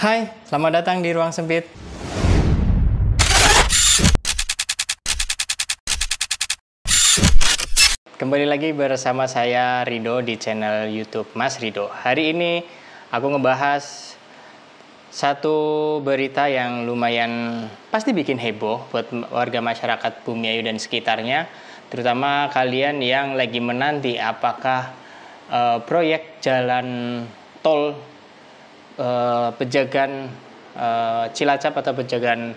Hai, selamat datang di Ruang Sempit. Kembali lagi bersama saya Rido di channel YouTube Mas Rido. Hari ini aku ngebahas satu berita yang lumayan pasti bikin heboh buat warga masyarakat Bumiayu dan sekitarnya, terutama kalian yang lagi menanti apakah proyek jalan tol Pejagan Cilacap atau Pejagan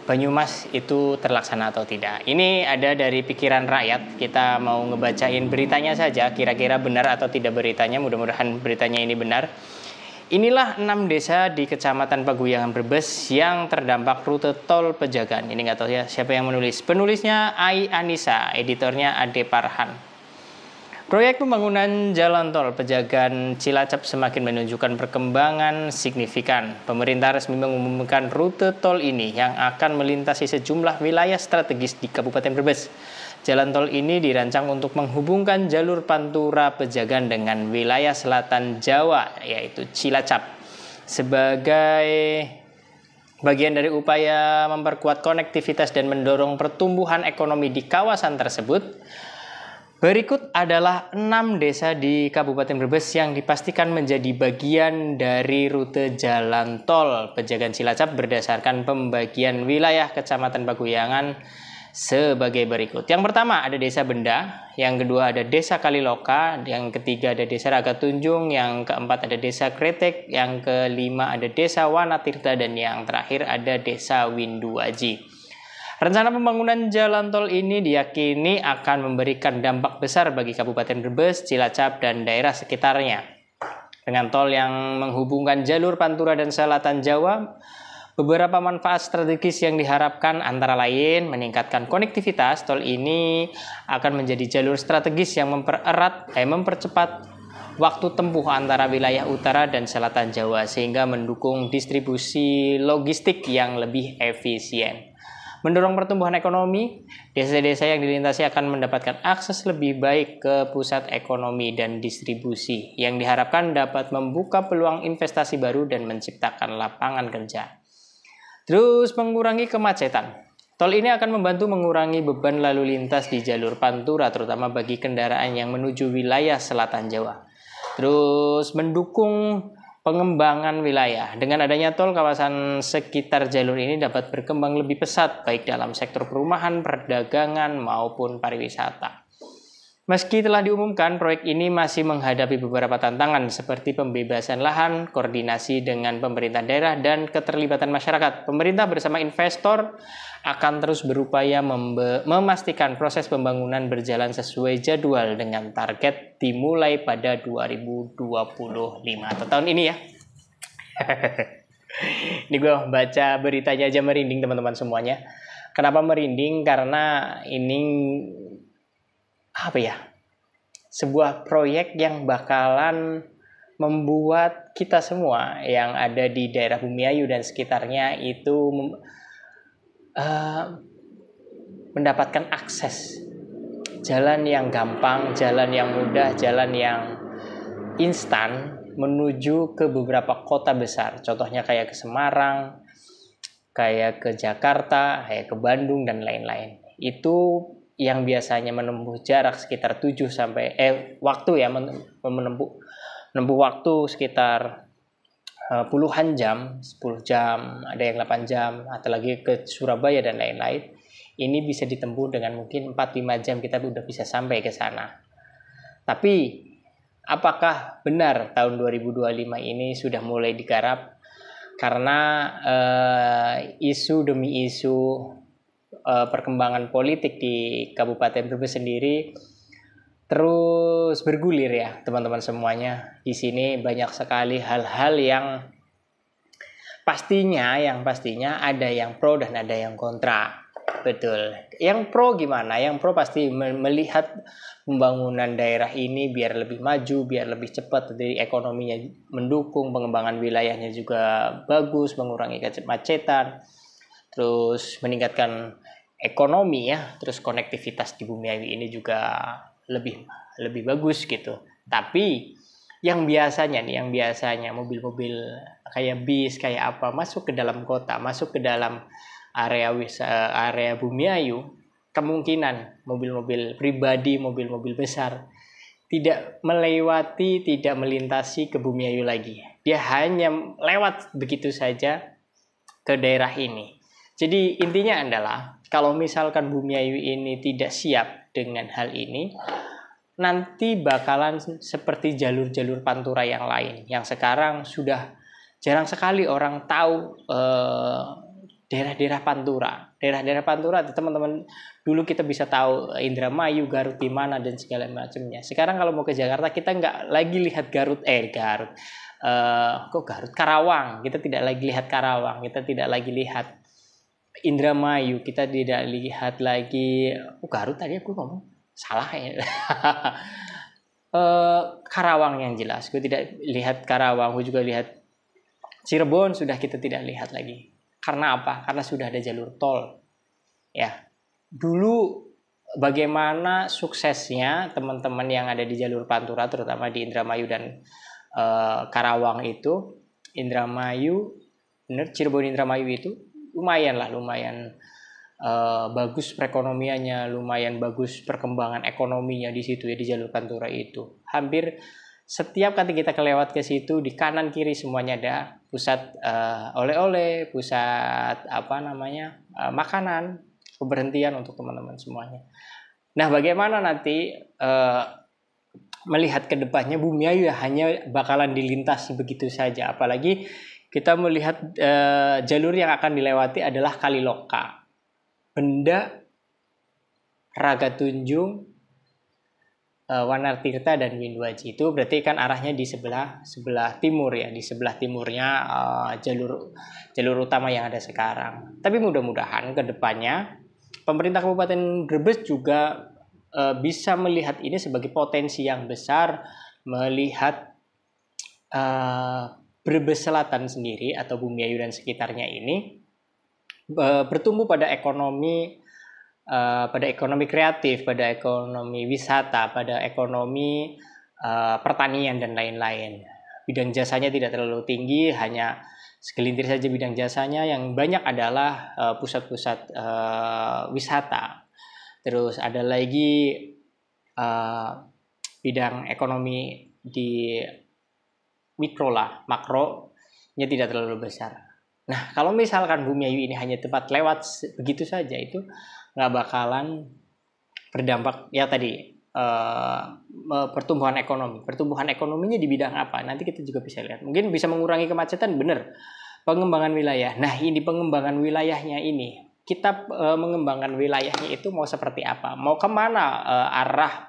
Banyumas itu terlaksana atau tidak. Ini ada dari pikiran rakyat. Kita mau ngebacain beritanya saja, kira-kira benar atau tidak beritanya. Mudah-mudahan beritanya ini benar. Inilah 6 desa di Kecamatan Paguyangan Brebes yang terdampak rute tol Pejagan. Ini nggak tahu ya siapa yang menulis. Penulisnya Ai Anissa, editornya Ade Parhan. Proyek pembangunan jalan tol Pejagan Cilacap semakin menunjukkan perkembangan signifikan. Pemerintah resmi mengumumkan rute tol ini yang akan melintasi sejumlah wilayah strategis di Kabupaten Brebes. Jalan tol ini dirancang untuk menghubungkan jalur Pantura Pejagan dengan wilayah selatan Jawa, yaitu Cilacap. Sebagai bagian dari upaya memperkuat konektivitas dan mendorong pertumbuhan ekonomi di kawasan tersebut, berikut adalah 6 desa di Kabupaten Brebes yang dipastikan menjadi bagian dari rute jalan tol Pejagan Cilacap berdasarkan pembagian wilayah Kecamatan Paguyangan sebagai berikut. Yang pertama ada Desa Benda, yang kedua ada Desa Kaliloka, yang ketiga ada Desa Ragatunjung, yang keempat ada Desa Kretek, yang kelima ada Desa Wanatirta, dan yang terakhir ada Desa Winduaji. Rencana pembangunan jalan tol ini diyakini akan memberikan dampak besar bagi Kabupaten Brebes, Cilacap, dan daerah sekitarnya. Dengan tol yang menghubungkan jalur Pantura dan Selatan Jawa, beberapa manfaat strategis yang diharapkan antara lain meningkatkan konektivitas. Tol ini akan menjadi jalur strategis yang mempercepat waktu tempuh antara wilayah utara dan selatan Jawa sehingga mendukung distribusi logistik yang lebih efisien. Mendorong pertumbuhan ekonomi, desa-desa yang dilintasi akan mendapatkan akses lebih baik ke pusat ekonomi dan distribusi yang diharapkan dapat membuka peluang investasi baru dan menciptakan lapangan kerja. Terus mengurangi kemacetan. Tol ini akan membantu mengurangi beban lalu lintas di jalur Pantura terutama bagi kendaraan yang menuju wilayah selatan Jawa. Terus mendukung pengembangan wilayah. Dengan adanya tol, kawasan sekitar jalur ini dapat berkembang lebih pesat baik dalam sektor perumahan, perdagangan maupun pariwisata. Meski telah diumumkan, proyek ini masih menghadapi beberapa tantangan seperti pembebasan lahan, koordinasi dengan pemerintah daerah, dan keterlibatan masyarakat. Pemerintah bersama investor akan terus berupaya memastikan proses pembangunan berjalan sesuai jadwal dengan target dimulai pada 2025 atau tahun ini ya. Ini gue baca beritanya aja merinding teman-teman semuanya. Kenapa merinding? Karena ini sebuah proyek yang bakalan membuat kita semua yang ada di daerah Bumiayu dan sekitarnya itu mendapatkan akses jalan yang gampang, jalan yang mudah, jalan yang instan menuju ke beberapa kota besar. Contohnya kayak ke Semarang, kayak ke Jakarta, kayak ke Bandung dan lain-lain. Itu yang biasanya menempuh jarak sekitar menempuh waktu sekitar puluhan jam, 10 jam, ada yang 8 jam, atau lagi ke Surabaya dan lain-lain. Ini bisa ditempuh dengan mungkin 4-5 jam kita udah bisa sampai ke sana. Tapi apakah benar tahun 2025 ini sudah mulai digarap? Karena isu demi isu perkembangan politik di Kabupaten Brebes sendiri terus bergulir ya teman-teman semuanya. Di sini banyak sekali hal-hal yang pastinya ada yang pro dan ada yang kontra. Betul. Yang pro gimana? Yang pro pasti melihat pembangunan daerah ini biar lebih maju, biar lebih cepat, jadi ekonominya mendukung, pengembangan wilayahnya juga bagus, mengurangi kemacetan, terus meningkatkan ekonomi ya, terus konektivitas di Bumiayu ini juga lebih bagus gitu. Tapi yang biasanya mobil-mobil kayak bis kayak apa masuk ke dalam kota, masuk ke dalam area Bumiayu, kemungkinan mobil-mobil pribadi, mobil-mobil besar tidak melewati, tidak melintasi ke Bumiayu lagi. Dia hanya lewat begitu saja ke daerah ini. Jadi intinya adalah kalau misalkan Bumiayu ini tidak siap dengan hal ini, nanti bakalan seperti jalur-jalur Pantura yang lain, yang sekarang sudah jarang sekali orang tahu daerah-daerah Pantura. Daerah-daerah Pantura teman-teman, dulu kita bisa tahu Indramayu, Garut di mana dan segala macamnya. Sekarang kalau mau ke Jakarta kita nggak lagi lihat Karawang. Kita tidak lagi lihat Karawang, kita tidak lagi lihat Indramayu, kita tidak lihat lagi Garut tadi aku ngomong salah ya. Karawang yang jelas, gue tidak lihat Karawang, gue juga lihat Cirebon sudah kita tidak lihat lagi. Karena apa? Karena sudah ada jalur tol. Ya, dulu bagaimana suksesnya teman-teman yang ada di jalur Pantura, terutama di Indramayu dan Karawang itu, Cirebon Indramayu itu lumayan bagus perekonomiannya, lumayan bagus perkembangan ekonominya di situ ya, di jalur Pantura itu. Hampir setiap kali kita kelewat ke situ, di kanan kiri semuanya ada pusat oleh-oleh, pusat makanan, keberhentian untuk teman-teman semuanya. Nah, bagaimana nanti melihat ke depannya Bumiayu hanya bakalan dilintasi begitu saja, apalagi kita melihat jalur yang akan dilewati adalah Kaliloka, Benda, Raga Tunjung, Wanartirta dan Winduaji. Itu berarti kan arahnya di sebelah timur ya, di sebelah timurnya jalur utama yang ada sekarang. Tapi mudah-mudahan ke depannya pemerintah Kabupaten Brebes juga bisa melihat ini sebagai potensi yang besar, melihat Brebes Selatan sendiri atau Bumiayu dan sekitarnya ini bertumbuh pada ekonomi kreatif, pada ekonomi wisata, pada ekonomi pertanian dan lain-lain. Bidang jasanya tidak terlalu tinggi, hanya segelintir saja bidang jasanya. Yang banyak adalah pusat-pusat wisata. Terus ada lagi bidang ekonomi di makronya tidak terlalu besar. Nah, kalau misalkan Bumiayu ini hanya tempat lewat begitu saja, itu nggak bakalan berdampak ya tadi pertumbuhan ekonominya di bidang apa, nanti kita juga bisa lihat. Mungkin bisa mengurangi kemacetan, bener. Pengembangan wilayah, nah ini pengembangan wilayahnya ini, kita mengembangkan wilayahnya itu mau seperti apa, mau kemana arah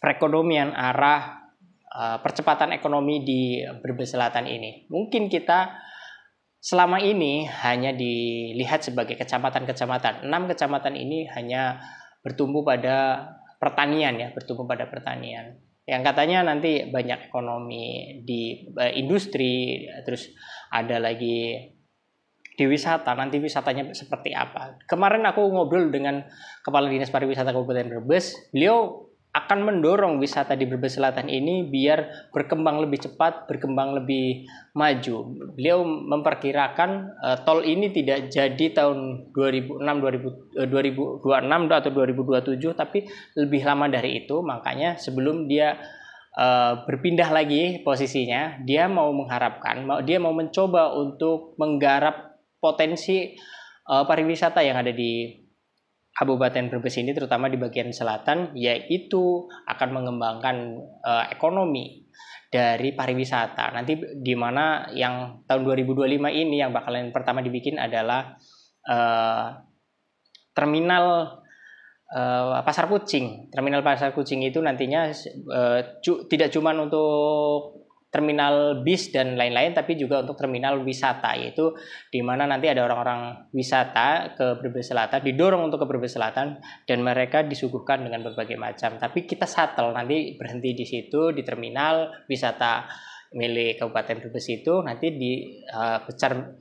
perekonomian, arah percepatan ekonomi di Brebes Selatan ini. Mungkin kita selama ini hanya dilihat sebagai kecamatan-kecamatan. 6 kecamatan ini hanya bertumbuh pada pertanian ya, Yang katanya nanti banyak ekonomi di industri, terus ada lagi di wisata. Nanti wisatanya seperti apa? Kemarin aku ngobrol dengan Kepala Dinas Pariwisata Kabupaten Brebes. Beliau akan mendorong wisata di Brebes Selatan ini biar berkembang lebih cepat, berkembang lebih maju. Beliau memperkirakan tol ini tidak jadi tahun 2026 atau 2027, tapi lebih lama dari itu. Makanya sebelum dia berpindah lagi posisinya, dia mau mencoba untuk menggarap potensi pariwisata yang ada di Kabupaten Brebes ini, terutama di bagian selatan, yaitu akan mengembangkan ekonomi dari pariwisata. Nanti di mana yang tahun 2025 ini yang bakalan pertama dibikin adalah terminal Pasar Kucing. Terminal Pasar Kucing itu nantinya tidak cuma untuk terminal bis dan lain-lain, tapi juga untuk terminal wisata, yaitu di mana nanti ada orang-orang wisata ke Brebes Selatan, didorong untuk ke Brebes Selatan, dan mereka disuguhkan dengan berbagai macam. Tapi kita shuttle, nanti berhenti di situ, di terminal wisata milik Kabupaten Brebes itu, nanti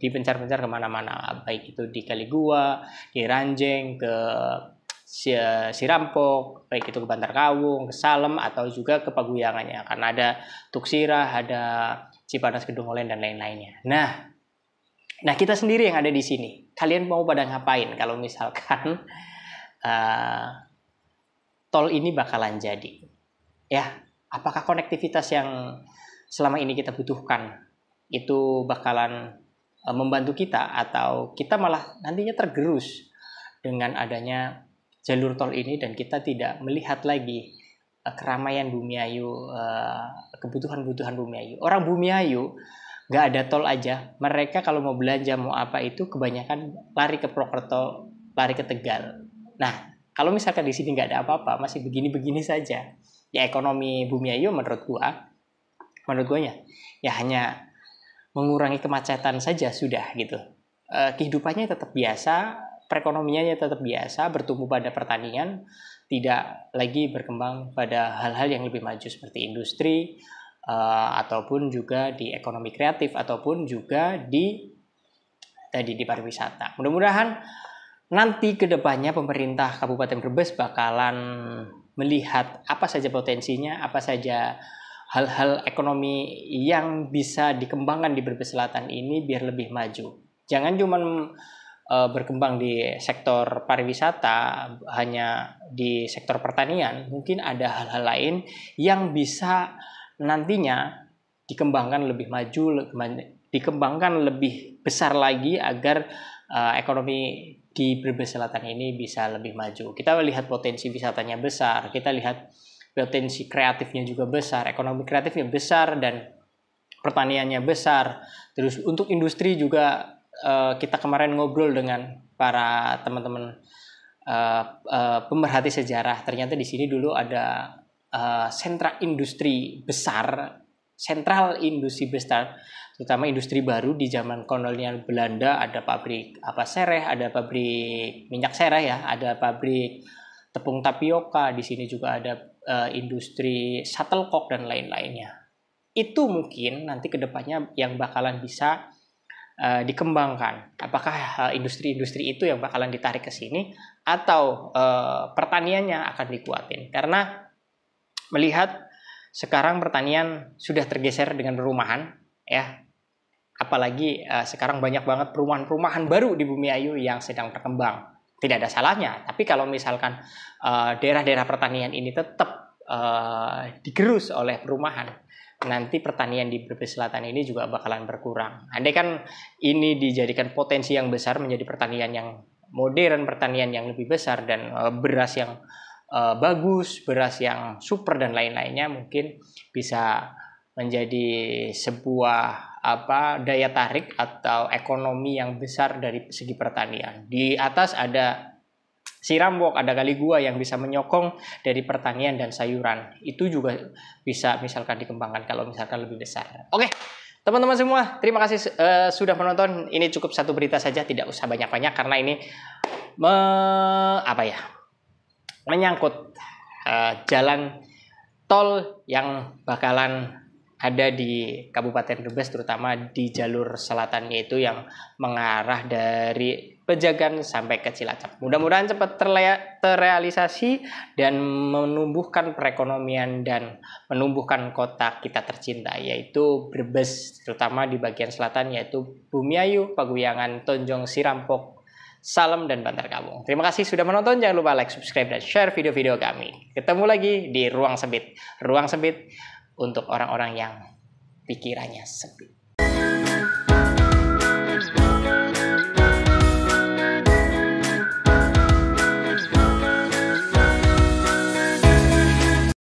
dipencar-pencar kemana-mana, baik itu di Kaligua, di Ranjeng, ke Sirampok, baik itu ke Bantar Kawung, ke Salem, atau juga ke paguyangannya. Karena ada Tuksirah, ada Cipanas, Kedongolen, dan lain-lainnya. Nah kita sendiri yang ada di sini. Kalian mau pada ngapain kalau misalkan tol ini bakalan jadi? Ya, apakah konektivitas yang selama ini kita butuhkan itu bakalan membantu kita, atau kita malah nantinya tergerus dengan adanya jalur tol ini dan kita tidak melihat lagi keramaian Bumiayu, kebutuhan-kebutuhan Bumiayu. Orang Bumiayu nggak ada tol aja, mereka kalau mau belanja mau apa itu kebanyakan lari ke Purwokerto, lari ke Tegal. Nah, kalau misalkan di sini nggak ada apa-apa, masih begini-begini saja, ya ekonomi Bumiayu menurut gua ya hanya mengurangi kemacetan saja sudah gitu. Kehidupannya tetap biasa, perekonomiannya tetap biasa, bertumbuh pada pertanian, tidak lagi berkembang pada hal-hal yang lebih maju seperti industri, ataupun juga di ekonomi kreatif, ataupun juga di pariwisata. Mudah-mudahan nanti ke depannya pemerintah Kabupaten Brebes bakalan melihat apa saja potensinya, apa saja hal-hal ekonomi yang bisa dikembangkan di Brebes Selatan ini biar lebih maju. Jangan cuma berkembang di sektor pariwisata, hanya di sektor pertanian. Mungkin ada hal-hal lain yang bisa nantinya dikembangkan lebih maju, dikembangkan lebih besar lagi agar ekonomi di Brebes Selatan ini bisa lebih maju. Kita lihat potensi wisatanya besar, kita lihat potensi kreatifnya juga besar, ekonomi kreatifnya besar, dan pertaniannya besar. Terus untuk industri juga kita kemarin ngobrol dengan para teman-teman pemerhati sejarah. Ternyata di sini dulu ada sentral industri besar, terutama industri baru di zaman kolonial Belanda. Ada pabrik sereh, ada pabrik minyak sereh ya, ada pabrik tepung tapioka. Di sini juga ada industri shuttlecock dan lain-lainnya. Itu mungkin nanti kedepannya yang bakalan bisa dikembangkan. Apakah industri-industri itu yang bakalan ditarik ke sini, atau pertaniannya akan dikuatin? Karena melihat sekarang pertanian sudah tergeser dengan perumahan, ya. Apalagi sekarang banyak banget perumahan-perumahan baru di Bumiayu yang sedang berkembang. Tidak ada salahnya, tapi kalau misalkan daerah-daerah pertanian ini tetap digerus oleh perumahan, nanti pertanian di Brebes Selatan ini juga bakalan berkurang. Andai kan ini dijadikan potensi yang besar menjadi pertanian yang modern, pertanian yang lebih besar, dan beras yang bagus, beras yang super dan lain-lainnya, mungkin bisa menjadi sebuah daya tarik atau ekonomi yang besar dari segi pertanian. Di atas ada Sirambok, ada Kali Gua yang bisa menyokong dari pertanian dan sayuran. Itu juga bisa misalkan dikembangkan kalau misalkan lebih besar. Oke, teman-teman semua, terima kasih sudah menonton. Ini cukup satu berita saja, tidak usah banyak-banyak karena ini menyangkut jalan tol yang bakalan ada di Kabupaten Brebes, terutama di jalur selatan, yaitu yang mengarah dari Pejagan sampai ke Cilacap. Mudah-mudahan cepat terrealisasi dan menumbuhkan perekonomian dan menumbuhkan kota kita tercinta, yaitu Brebes, terutama di bagian selatan, yaitu Bumiayu, Paguyangan, Tonjong, Sirampok, Salem, dan Bantar Kawung. Terima kasih sudah menonton. Jangan lupa like, subscribe, dan share video-video kami. Ketemu lagi di Ruang Sempit. Ruang Sempit untuk orang-orang yang pikirannya sempit.